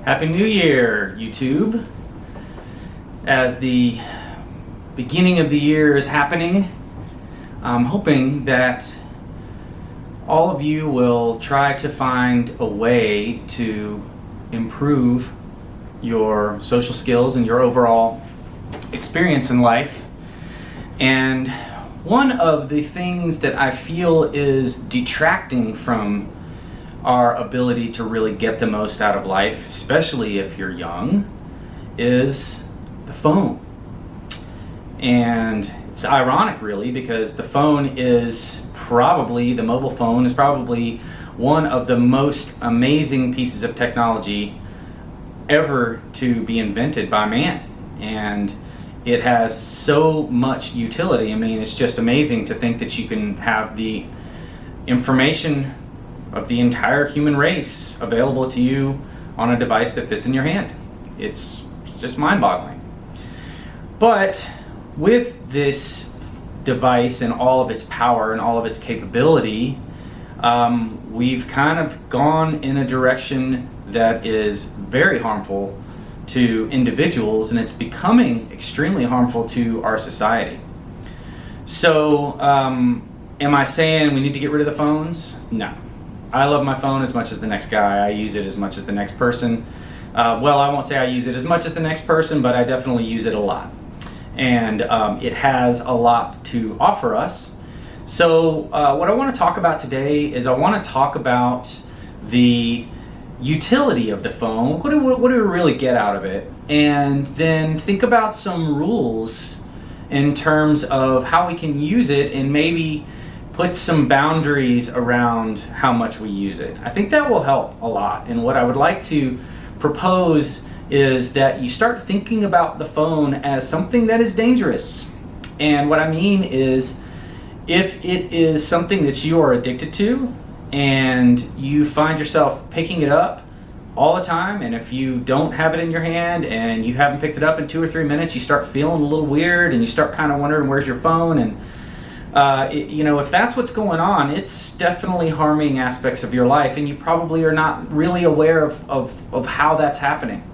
Happy New Year, YouTube. As the beginning of the year is happening, I'm hoping that all of you will try to find a way to improve your social skills and your overall experience in life. And one of the things that I feel is detracting from our ability to really get the most out of life, especially if you're young, is the phone. And it's ironic, really, because the mobile phone is probably one of the most amazing pieces of technology ever to be invented by man. And it has so much utility. I mean, it's just amazing to think that you can have the information of the entire human race available to you on a device that fits in your hand. It's just mind-boggling. But with this device and all of its power and all of its capability, we've kind of gone in a direction that is very harmful to individuals, and it's becoming extremely harmful to our society. So, am I saying we need to get rid of the phones? No. I love my phone as much as the next guy. I use it as much as the next person. Well, I won't say I use it as much as the next person, but I definitely use it a lot. And it has a lot to offer us. So what I want to talk about today is I want to talk about the utility of the phone. What do we really get out of it? And then think about some rules in terms of how we can use it, and maybe put some boundaries around how much we use it. I think that will help a lot. And what I would like to propose is that you start thinking about the phone as something that is dangerous. And what I mean is, if it is something that you are addicted to and you find yourself picking it up all the time, and if you don't have it in your hand and you haven't picked it up in 2 or 3 minutes, you start feeling a little weird and you start kind of wondering where's your phone. And if that's what's going on, it's definitely harming aspects of your life, and you probably are not really aware of how that's happening.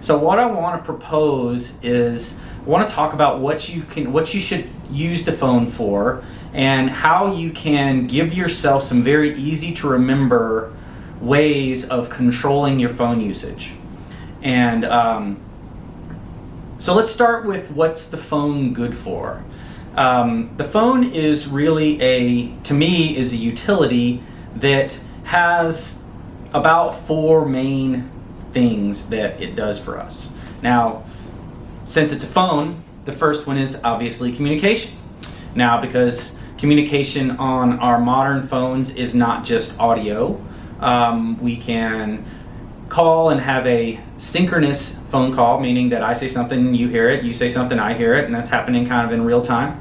So what I want to propose is, I want to talk about what you should use the phone for, and how you can give yourself some very easy to remember ways of controlling your phone usage. And so let's start with, what's the phone good for? The phone is really to me, is a utility that has about 4 main things that it does for us. Now, since it's a phone, the first one is obviously communication. Now, because communication on our modern phones is not just audio, we can call and have a synchronous phone call, meaning that I say something, you hear it, you say something, I hear it, and that's happening kind of in real time.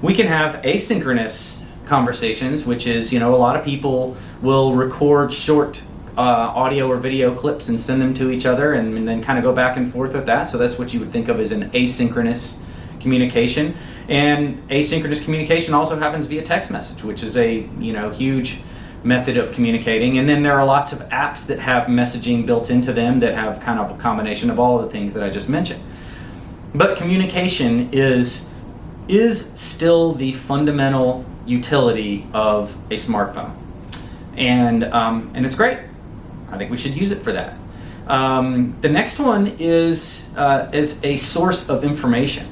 We can have asynchronous conversations, which is, a lot of people will record short audio or video clips and send them to each other, and then kind of go back and forth with that. So that's what you would think of as an asynchronous communication. And asynchronous communication also happens via text message, which is a huge method of communicating. And then there are lots of apps that have messaging built into them that have kind of a combination of all of the things that I just mentioned. But communication is still the fundamental utility of a smartphone, and it's great. I think we should use it for that. The next one is as a source of information.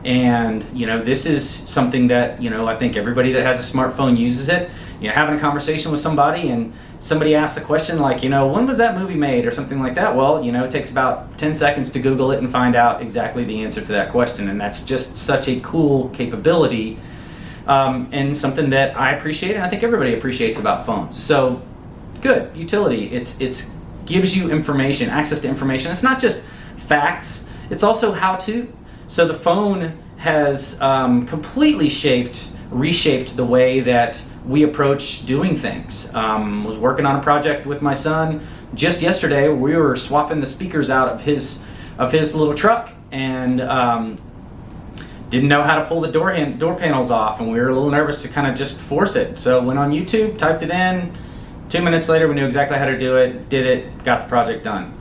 And this is something that I think everybody that has a smartphone uses it. Having a conversation with somebody, and somebody asks a question like, when was that movie made, or something like that. Well, it takes about 10 seconds to Google it and find out exactly the answer to that question. And that's just such a cool capability, and something that I appreciate, and I think everybody appreciates about phones. So, good utility. It's gives you information, access to information. It's not just facts, it's also how to. So the phone has completely reshaped the way that we approach doing things. Was working on a project with my son just yesterday. We were swapping the speakers out of his little truck, and didn't know how to pull the door panels off, and we were a little nervous to kind of just force it. So went on YouTube, typed it in. 2 minutes later, we knew exactly how to do it, did it, got the project done.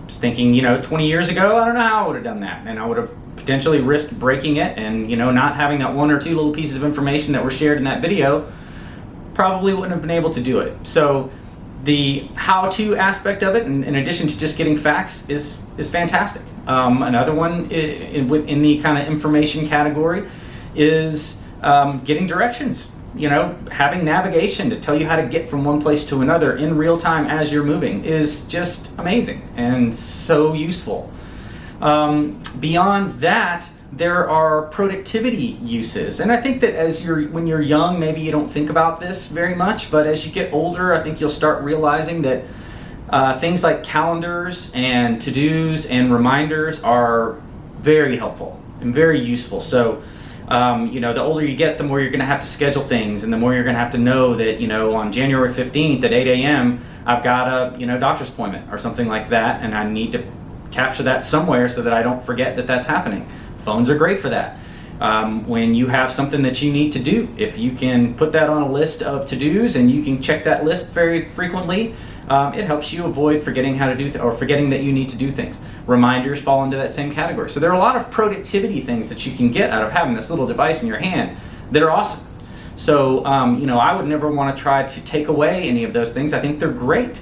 was thinking, 20 years ago, I don't know how I would have done that, and I would have potentially risked breaking it, and not having that one or two little pieces of information that were shared in that video, probably wouldn't have been able to do it. So the how-to aspect of it, in addition to just getting facts, is fantastic. Another one within the kind of information category is getting directions. Having navigation to tell you how to get from one place to another in real time as you're moving is just amazing and so useful. Beyond that, there are productivity uses, and I think that when you're young, maybe you don't think about this very much, but as you get older, I think you'll start realizing that things like calendars and to-dos and reminders are very helpful and very useful. So the older you get, the more you're going to have to schedule things, and the more you're going to have to know that, on January 15th at 8 a.m., I've got a, doctor's appointment or something like that, and I need to capture that somewhere so that I don't forget that that's happening. Phones are great for that. When you have something that you need to do, if you can put that on a list of to-dos and you can check that list very frequently, it helps you avoid forgetting how to do or forgetting that you need to do things. Reminders fall into that same category. So there are a lot of productivity things that you can get out of having this little device in your hand that are awesome. So I would never want to try to take away any of those things. I think they're great.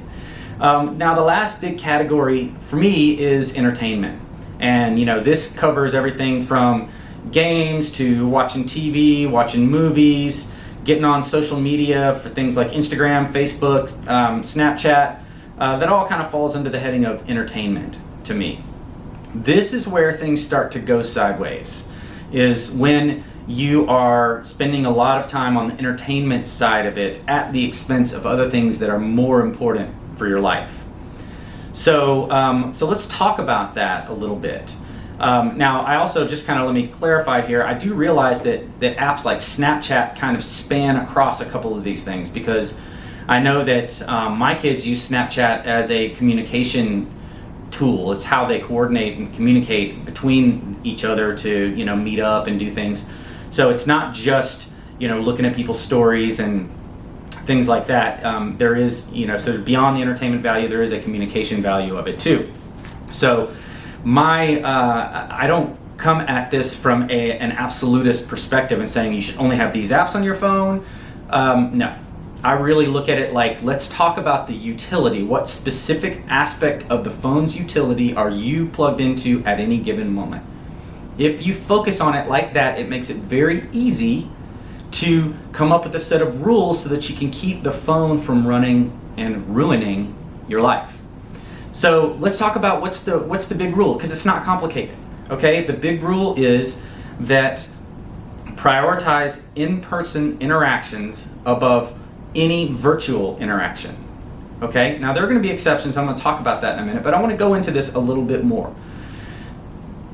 Now the last big category for me is entertainment. And this covers everything from games to watching TV, watching movies, getting on social media for things like Instagram, Facebook, Snapchat. That all kind of falls under the heading of entertainment to me. This is where things start to go sideways, is when you are spending a lot of time on the entertainment side of it at the expense of other things that are more important for your life. So let's talk about that a little bit. Now, I also just let me clarify here, I do realize that apps like Snapchat kind of span across a couple of these things, because I know that my kids use Snapchat as a communication tool. It's how they coordinate and communicate between each other to, meet up and do things. So it's not just, looking at people's stories and things like that. There is, so beyond the entertainment value, there is a communication value of it too. So I don't come at this from an absolutist perspective and saying you should only have these apps on your phone. No, I really look at it like, let's talk about the utility. What specific aspect of the phone's utility are you plugged into at any given moment? If you focus on it like that, it makes it very easy to come up with a set of rules so that you can keep the phone from running and ruining your life. So let's talk about what's the big rule, because it's not complicated. Okay, the big rule is that prioritize in-person interactions above any virtual interaction. Okay, now there are going to be exceptions. I'm going to talk about that in a minute, but I want to go into this a little bit more.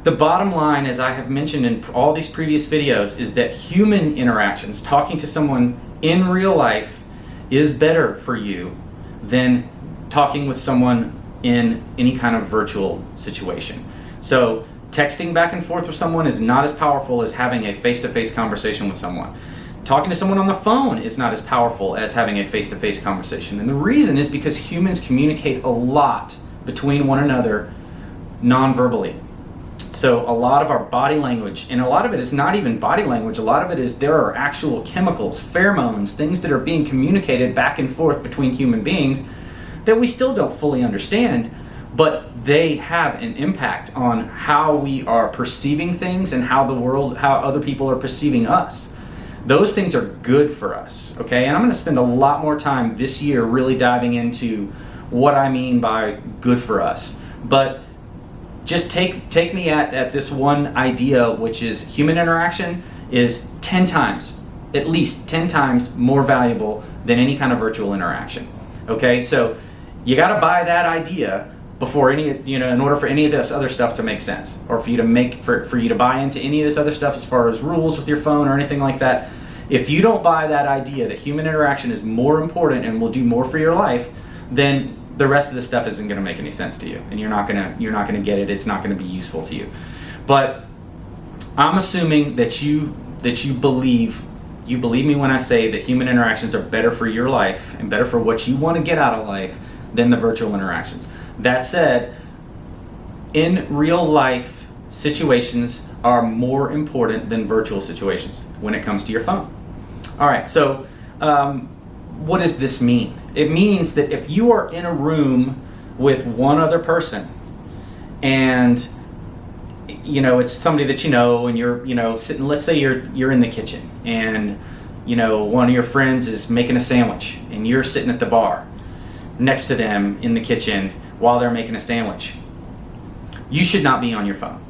The bottom line, as I have mentioned in all these previous videos, is that human interactions, talking to someone in real life, is better for you than talking with someone in any kind of virtual situation. So texting back and forth with someone is not as powerful as having a face-to-face conversation with someone. Talking to someone on the phone is not as powerful as having a face-to-face conversation. And the reason is because humans communicate a lot between one another non-verbally. So a lot of our body language, and a lot of it is not even body language, a lot of it is there are actual chemicals, pheromones, things that are being communicated back and forth between human beings that we still don't fully understand, but they have an impact on how we are perceiving things and how other people are perceiving us. Those things are good for us, okay? And I'm going to spend a lot more time this year really diving into what I mean by good for us. But just take me at this one idea, which is human interaction is 10 times, at least 10 times more valuable than any kind of virtual interaction. Okay, so you got to buy that idea before in order for any of this other stuff to make sense, or for you to buy into any of this other stuff as far as rules with your phone or anything like that. If you don't buy that idea that human interaction is more important and will do more for your life, then the rest of this stuff isn't going to make any sense to you, and you're not going to get it. It's not going to be useful to you. But I'm assuming that you believe me when I say that human interactions are better for your life and better for what you want to get out of life than the virtual interactions. That said, in real life situations are more important than virtual situations when it comes to your phone. All right, so what does this mean? It means that if you are in a room with one other person and it's somebody that and you're sitting, let's say you're in the kitchen and one of your friends is making a sandwich and you're sitting at the bar next to them in the kitchen while they're making a sandwich. You should not be on your phone,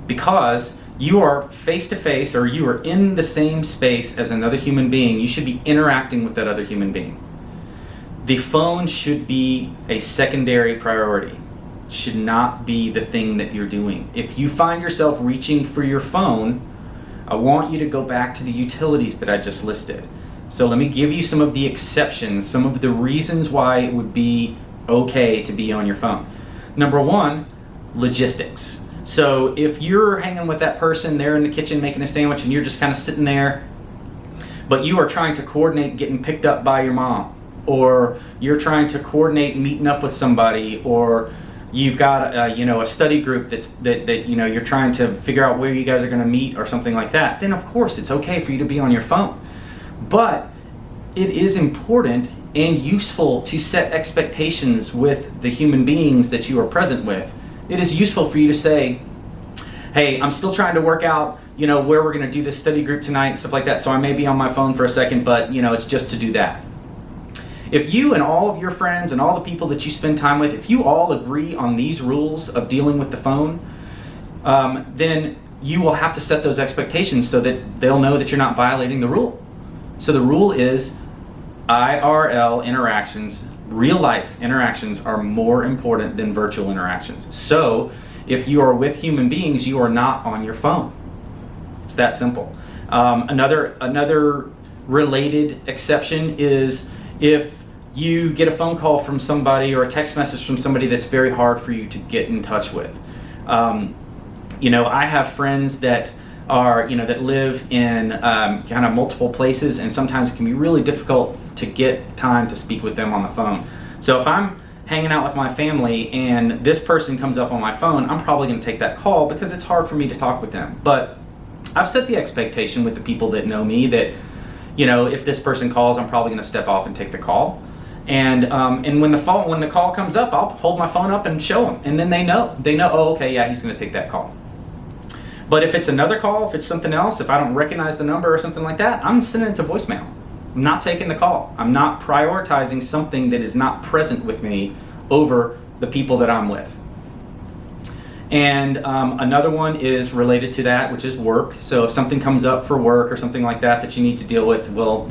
because you are face to face, or you are in the same space as another human being. You should be interacting with that other human being. The phone should be a secondary priority. It should not be the thing that you're doing. If you find yourself reaching for your phone, I want you to go back to the utilities that I just listed. So let me give you some of the exceptions, some of the reasons why it would be okay to be on your phone. Number one, logistics. So if you're hanging with that person, they're in the kitchen making a sandwich and you're just kind of sitting there, but you are trying to coordinate getting picked up by your mom, or you're trying to coordinate meeting up with somebody, or you've got a study group that you're trying to figure out where you guys are going to meet or something like that, then of course it's okay for you to be on your phone. But it is important and useful to set expectations with the human beings that you are present with. It is useful for you to say, hey, I'm still trying to work out, where we're going to do this study group tonight and stuff like that, so I may be on my phone for a second, but, it's just to do that. If you and all of your friends and all the people that you spend time with, if you all agree on these rules of dealing with the phone, then you will have to set those expectations so that they'll know that you're not violating the rule. So the rule is IRL interactions, real life interactions, are more important than virtual interactions. So if you are with human beings, you are not on your phone. It's that simple. Another related exception is if you get a phone call from somebody or a text message from somebody that's very hard for you to get in touch with. I have friends that are, that live in kind of multiple places, and sometimes it can be really difficult to get time to speak with them on the phone. So if I'm hanging out with my family and this person comes up on my phone, I'm probably going to take that call because it's hard for me to talk with them. But I've set the expectation with the people that know me that, if this person calls, I'm probably going to step off and take the call. And when the call comes up, I'll hold my phone up and show them, and then they know, oh, okay, yeah, he's going to take that call. But if it's another call, if it's something else, if I don't recognize the number or something like that, I'm sending it to voicemail. I'm not taking the call. I'm not prioritizing something that is not present with me over the people that I'm with. And another one is related to that, which is work. So if something comes up for work or something like that you need to deal with, well,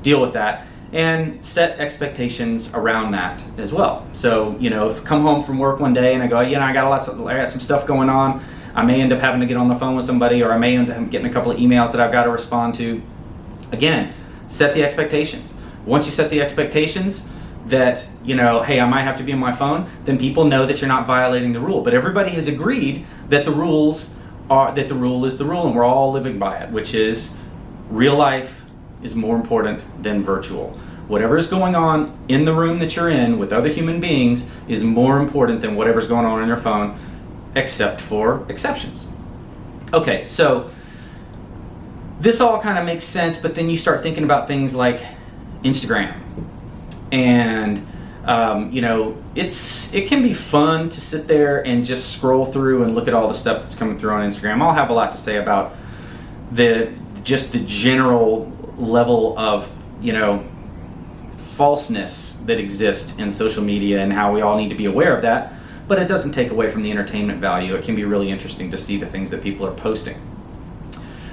deal with that and set expectations around that as well. So, if I come home from work one day and I go, I got some stuff going on, I may end up having to get on the phone with somebody, or I may end up getting a couple of emails that I've got to respond to. Again, set the expectations. Once you set the expectations that, hey, I might have to be on my phone, then people know that you're not violating the rule. But everybody has agreed that the rule is the rule, and we're all living by it, which is real life is more important than virtual. Whatever is going on in the room that you're in with other human beings is more important than whatever's going on your phone, except for exceptions. Okay, so this all kind of makes sense, but then you start thinking about things like Instagram. And it can be fun to sit there and just scroll through and look at all the stuff that's coming through on Instagram. I'll have a lot to say about the general level of falseness that exists in social media and how we all need to be aware of that. But it doesn't take away from the entertainment value. It can be really interesting to see the things that people are posting.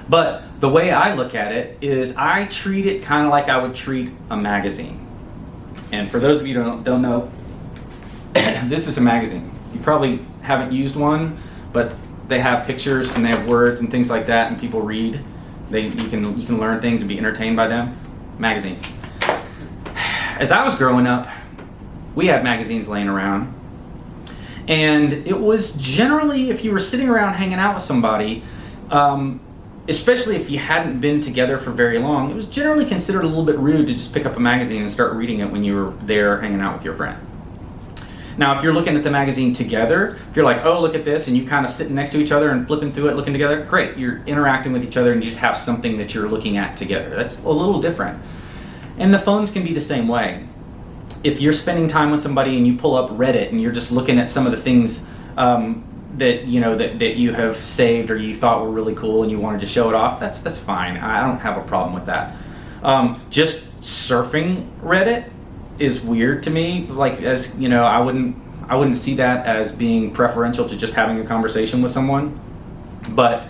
But the way I look at it is I treat it kind of like I would treat a magazine. And for those of you who don't know, this is a magazine. You probably haven't used one, but they have pictures and they have words and things like that, and people read. You can learn things and be entertained by them. Magazines. As I was growing up, we had magazines laying around. And it was generally, if you were sitting around hanging out with somebody, especially if you hadn't been together for very long, it was generally considered a little bit rude to just pick up a magazine and start reading it when you were there hanging out with your friend. Now, if you're looking at the magazine together, if you're like, oh, look at this, and you kind of sitting next to each other and flipping through it, looking together, great. You're interacting with each other and you just have something that you're looking at together. That's a little different. And the phones can be the same way. If you're spending time with somebody and you pull up Reddit and you're just looking at some of the things that you have saved or you thought were really cool and you wanted to show it off, that's fine. I don't have a problem with that. Just surfing Reddit is weird to me. Like, as you know, I wouldn't see that as being preferential to just having a conversation with someone. But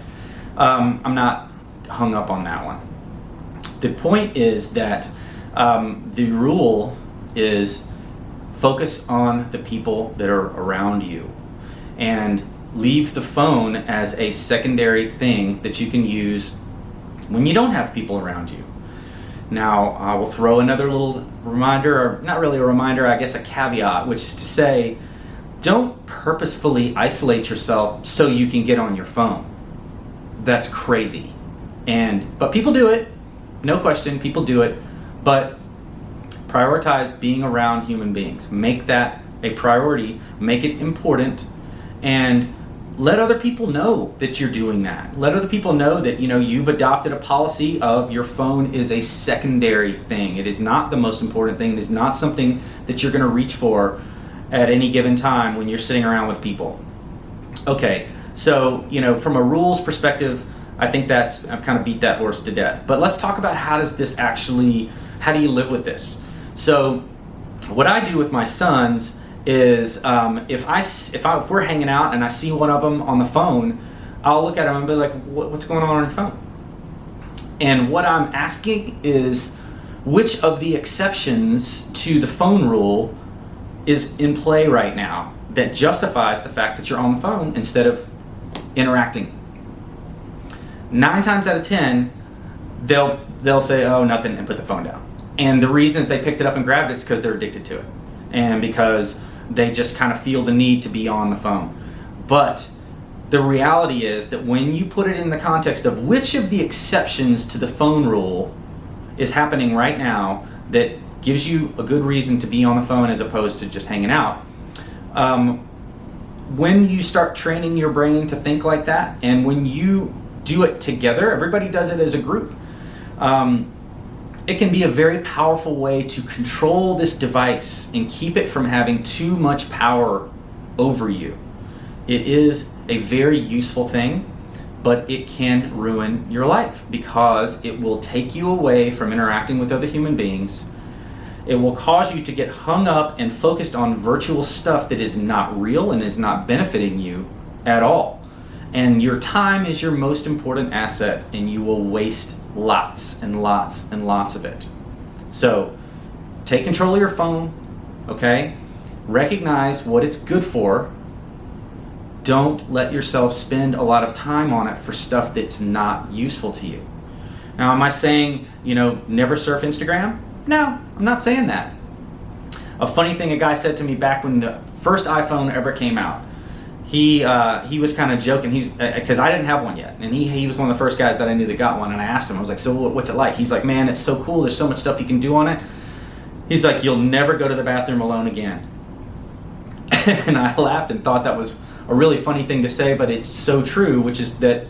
I'm not hung up on that one. The point is that the rule is focus on the people that are around you and leave the phone as a secondary thing that you can use when you don't have people around you. Now, I will throw another little reminder, or not really a reminder, I guess a caveat, which is to say, don't purposefully isolate yourself so you can get on your phone. That's crazy. But people do it, no question, people do it, but prioritize being around human beings. Make that a priority, make it important, and let other people know that you're doing that. Let other people know that you've adopted a policy of your phone is a secondary thing. It is not the most important thing. It is not something that you're going to reach for at any given time when you're sitting around with people. Okay, so from a rules perspective, I think I've kind of beat that horse to death. But let's talk about how do you live with this? So what I do with my sons is if we're hanging out and I see one of them on the phone, I'll look at him and be like, what's going on your phone? And what I'm asking is, which of the exceptions to the phone rule is in play right now that justifies the fact that you're on the phone instead of interacting? 9 times out of 10, they'll say, oh, nothing, and put the phone down. And the reason that they picked it up and grabbed it is because they're addicted to it, and because they just kind of feel the need to be on the phone. But the reality is that when you put it in the context of which of the exceptions to the phone rule is happening right now that gives you a good reason to be on the phone as opposed to just hanging out, when you start training your brain to think like that, and when you do it together, everybody does it as a group, it can be a very powerful way to control this device and keep it from having too much power over you. It is a very useful thing, but it can ruin your life because it will take you away from interacting with other human beings. It will cause you to get hung up and focused on virtual stuff that is not real and is not benefiting you at all. And your time is your most important asset, and you will waste lots and lots and lots of it. So take control of your phone, okay? Recognize what it's good for. Don't let yourself spend a lot of time on it for stuff that's not useful to you. Now, am I saying, never surf Instagram? No, I'm not saying that. A funny thing a guy said to me back when the first iPhone ever came out, he was kind of joking, because I didn't have one yet, and he was one of the first guys that I knew that got one, and I asked him, I was like, so what's it like? He's like, man, it's so cool, there's so much stuff you can do on it. He's like, you'll never go to the bathroom alone again. And I laughed and thought that was a really funny thing to say, but it's so true, which is that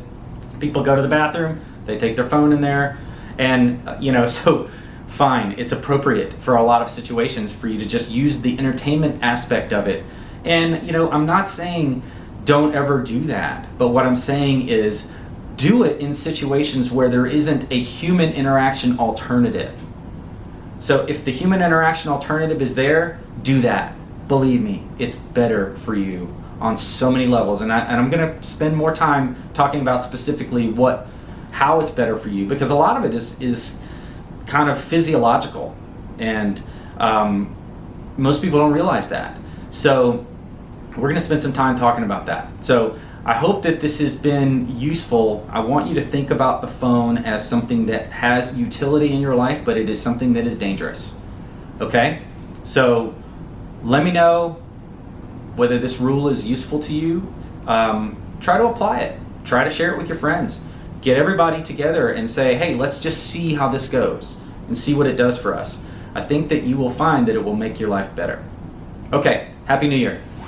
people go to the bathroom, they take their phone in there, and so fine, it's appropriate for a lot of situations for you to just use the entertainment aspect of it. And I'm not saying don't ever do that, but what I'm saying is do it in situations where there isn't a human interaction alternative. So if the human interaction alternative is there, do that. Believe me, it's better for you on so many levels. And I'm going to spend more time talking about specifically how it's better for you, because a lot of it is kind of physiological, and most people don't realize that. So we're going to spend some time talking about that. So I hope that this has been useful. I want you to think about the phone as something that has utility in your life, but it is something that is dangerous. Okay? So let me know whether this rule is useful to you. Try to apply it. Try to share it with your friends. Get everybody together and say, hey, let's just see how this goes and see what it does for us. I think that you will find that it will make your life better. Okay, Happy New Year.